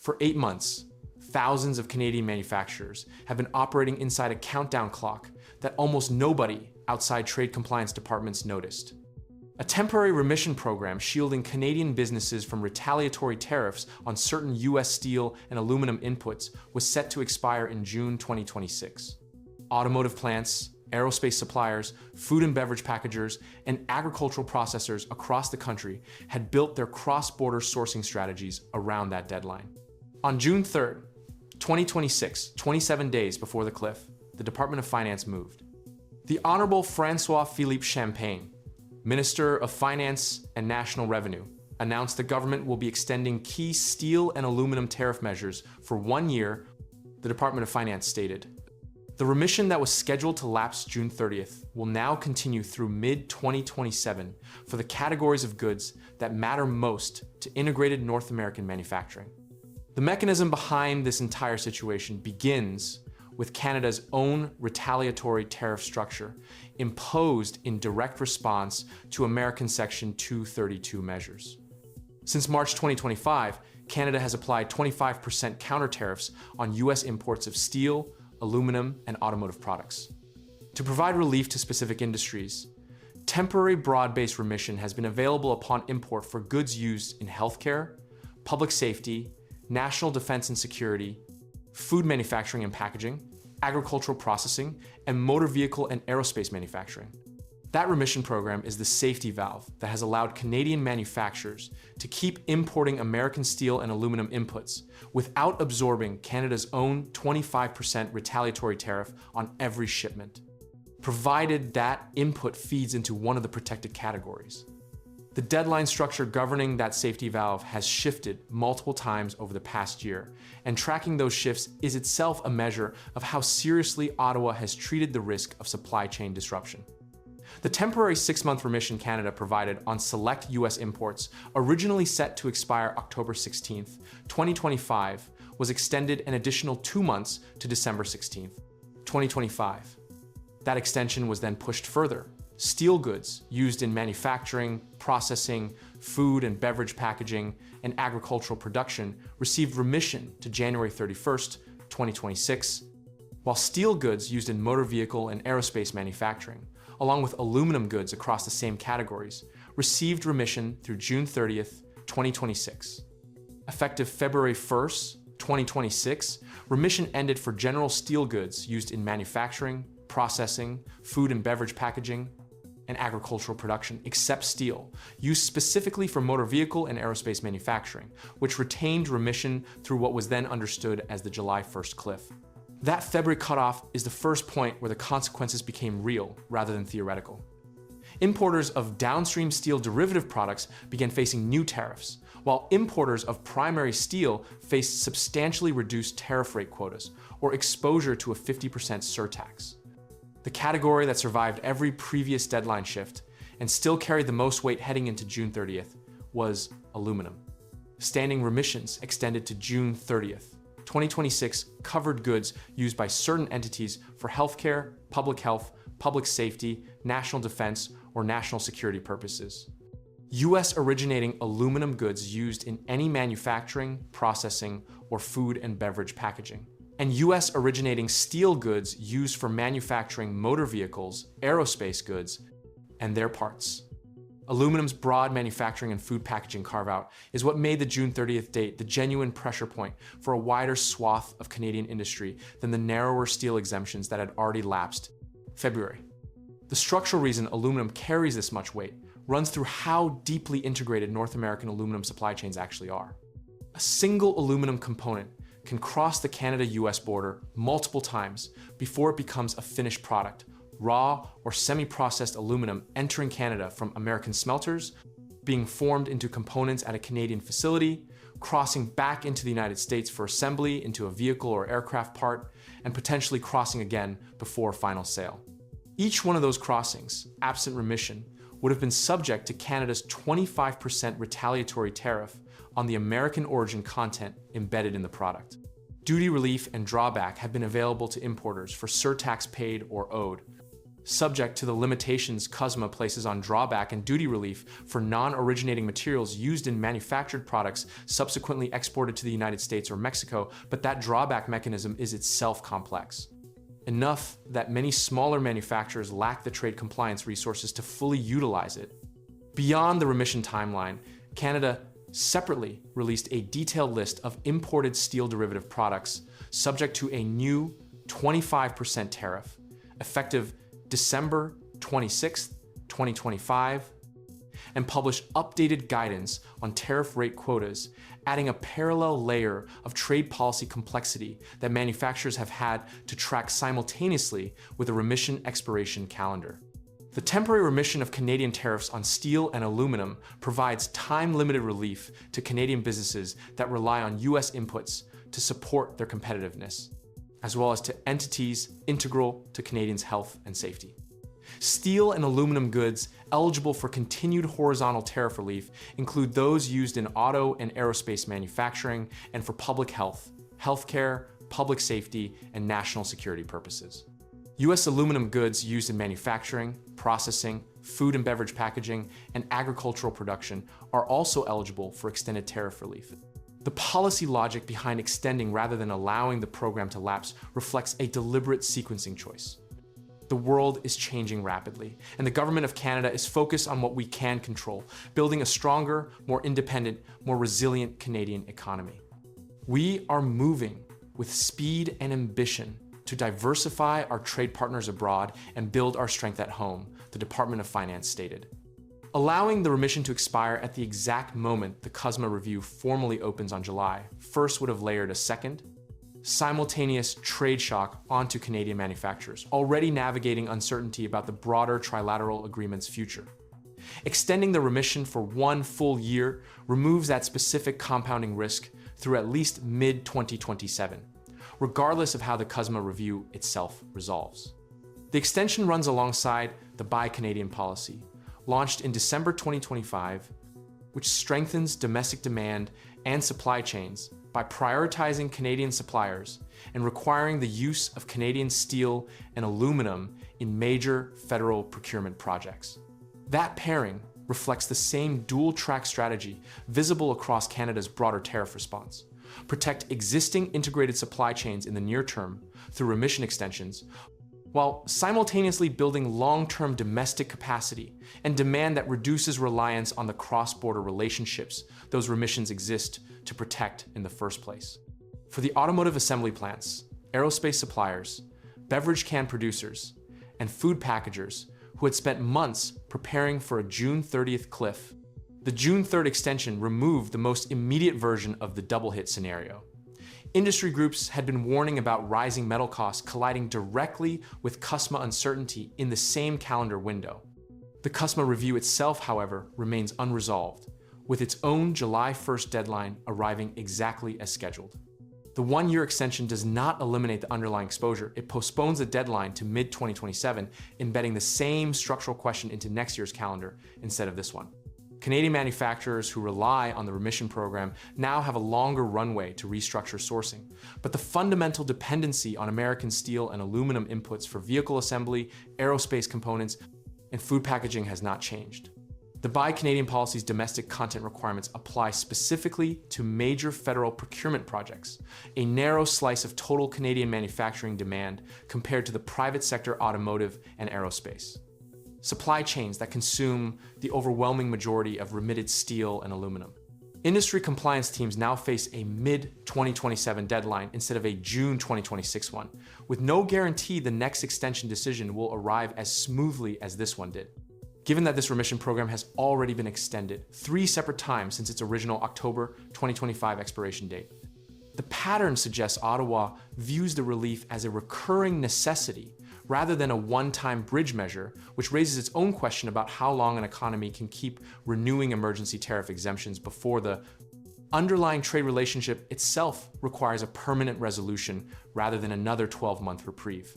For 8 months, thousands of Canadian manufacturers have been operating inside a countdown clock that almost nobody outside trade compliance departments noticed. A temporary remission program shielding Canadian businesses from retaliatory tariffs on certain US steel and aluminum inputs was set to expire in June 2026. Automotive plants, aerospace suppliers, food and beverage packagers, and agricultural processors across the country had built their cross-border sourcing strategies around that deadline. On June 3rd, 2026, 27 days before the cliff, the Department of Finance moved. The Honorable François-Philippe Champagne, Minister of Finance and National Revenue, announced the government will be extending key steel and aluminum tariff measures for 1 year, the Department of Finance stated. The remission that was scheduled to lapse June 30th will now continue through mid-2027 for the categories of goods that matter most to integrated North American manufacturing. The mechanism behind this entire situation begins with Canada's own retaliatory tariff structure imposed in direct response to American Section 232 measures. Since March 2025, Canada has applied 25% counter tariffs on US imports of steel, aluminum, and automotive products. To provide relief to specific industries, temporary broad-based remission has been available upon import for goods used in healthcare, public safety, national defense and security, food manufacturing and packaging, agricultural processing, and motor vehicle and aerospace manufacturing. That remission program is the safety valve that has allowed Canadian manufacturers to keep importing American steel and aluminum inputs without absorbing Canada's own 25% retaliatory tariff on every shipment, provided that input feeds into one of the protected categories. The deadline structure governing that safety valve has shifted multiple times over the past year, and tracking those shifts is itself a measure of how seriously Ottawa has treated the risk of supply chain disruption. The temporary 6-month remission Canada provided on select US imports, originally set to expire October 16th, 2025, was extended an additional 2 months to December 16th, 2025. That extension was then pushed further. Steel goods used in manufacturing, processing, food and beverage packaging, and agricultural production received remission to January 31st, 2026, while steel goods used in motor vehicle and aerospace manufacturing, along with aluminum goods across the same categories, received remission through June 30th, 2026. Effective February 1st, 2026, remission ended for general steel goods used in manufacturing, processing, food and beverage packaging, and agricultural production, except steel, used specifically for motor vehicle and aerospace manufacturing, which retained remission through what was then understood as the July 1st cliff. That February cutoff is the first point where the consequences became real rather than theoretical. Importers of downstream steel derivative products began facing new tariffs, while importers of primary steel faced substantially reduced tariff rate quotas or exposure to a 50% surtax. The category that survived every previous deadline shift and still carried the most weight heading into June 30th was aluminum. Standing remissions extended to June 30th. 2026 covered goods used by certain entities for healthcare, public health, public safety, national defense, or national security purposes. US originating aluminum goods used in any manufacturing, processing, or food and beverage packaging. And US originating steel goods used for manufacturing motor vehicles, aerospace goods, and their parts. Aluminum's broad manufacturing and food packaging carve-out is what made the June 30th date the genuine pressure point for a wider swath of Canadian industry than the narrower steel exemptions that had already lapsed. February. The structural reason aluminum carries this much weight runs through how deeply integrated North American aluminum supply chains actually are. A single aluminum component can cross the Canada-US border multiple times before it becomes a finished product, raw or semi-processed aluminum entering Canada from American smelters, being formed into components at a Canadian facility, crossing back into the United States for assembly into a vehicle or aircraft part, and potentially crossing again before final sale. Each one of those crossings, absent remission, would have been subject to Canada's 25% retaliatory tariff on the American origin content embedded in the product. Duty relief and drawback have been available to importers for surtax paid or owed, subject to the limitations CUSMA places on drawback and duty relief for non-originating materials used in manufactured products subsequently exported to the United States or Mexico, but that drawback mechanism is itself complex. Enough that many smaller manufacturers lack the trade compliance resources to fully utilize it. Beyond the remission timeline, Canada separately released a detailed list of imported steel derivative products subject to a new 25% tariff, effective December 26, 2025, and published updated guidance on tariff rate quotas, adding a parallel layer of trade policy complexity that manufacturers have had to track simultaneously with a remission expiration calendar. The temporary remission of Canadian tariffs on steel and aluminum provides time-limited relief to Canadian businesses that rely on U.S. inputs to support their competitiveness, as well as to entities integral to Canadians' health and safety. Steel and aluminum goods eligible for continued horizontal tariff relief include those used in auto and aerospace manufacturing and for public health, healthcare, public safety, and national security purposes. U.S. aluminum goods used in manufacturing, processing, food and beverage packaging, and agricultural production are also eligible for extended tariff relief. The policy logic behind extending rather than allowing the program to lapse reflects a deliberate sequencing choice. The world is changing rapidly, and the Government of Canada is focused on what we can control, building a stronger, more independent, more resilient Canadian economy. We are moving with speed and ambition to diversify our trade partners abroad and build our strength at home, the Department of Finance stated. Allowing the remission to expire at the exact moment the CUSMA review formally opens on July 1st would have layered a second, simultaneous trade shock onto Canadian manufacturers, already navigating uncertainty about the broader trilateral agreement's future. Extending the remission for 1 full year removes that specific compounding risk through at least mid-2027, regardless of how the CUSMA review itself resolves. The extension runs alongside the Buy Canadian policy, launched in December 2025, which strengthens domestic demand and supply chains by prioritizing Canadian suppliers and requiring the use of Canadian steel and aluminum in major federal procurement projects. That pairing reflects the same dual-track strategy visible across Canada's broader tariff response. Protect existing integrated supply chains in the near term through remission extensions, while simultaneously building long-term domestic capacity and demand that reduces reliance on the cross-border relationships those remissions exist to protect in the first place. For the automotive assembly plants, aerospace suppliers, beverage can producers, and food packagers who had spent months preparing for a June 30th cliff, the June 3rd extension removed the most immediate version of the double hit scenario. Industry groups had been warning about rising metal costs colliding directly with CUSMA uncertainty in the same calendar window. The CUSMA review itself, however, remains unresolved, with its own July 1st deadline arriving exactly as scheduled. The 1-year extension does not eliminate the underlying exposure. It postpones the deadline to mid-2027, embedding the same structural question into next year's calendar instead of this one. Canadian manufacturers who rely on the remission program now have a longer runway to restructure sourcing, but the fundamental dependency on American steel and aluminum inputs for vehicle assembly, aerospace components, and food packaging has not changed. The Buy Canadian policy's domestic content requirements apply specifically to major federal procurement projects, a narrow slice of total Canadian manufacturing demand compared to the private sector automotive and aerospace. Supply chains that consume the overwhelming majority of remitted steel and aluminum. Industry compliance teams now face a mid-2027 deadline instead of a June 2026 one, with no guarantee the next extension decision will arrive as smoothly as this one did. Given that this remission program has already been extended 3 separate times since its original October 2025 expiration date. The pattern suggests Ottawa views the relief as a recurring necessity rather than a one-time bridge measure, which raises its own question about how long an economy can keep renewing emergency tariff exemptions before the underlying trade relationship itself requires a permanent resolution rather than another 12-month reprieve.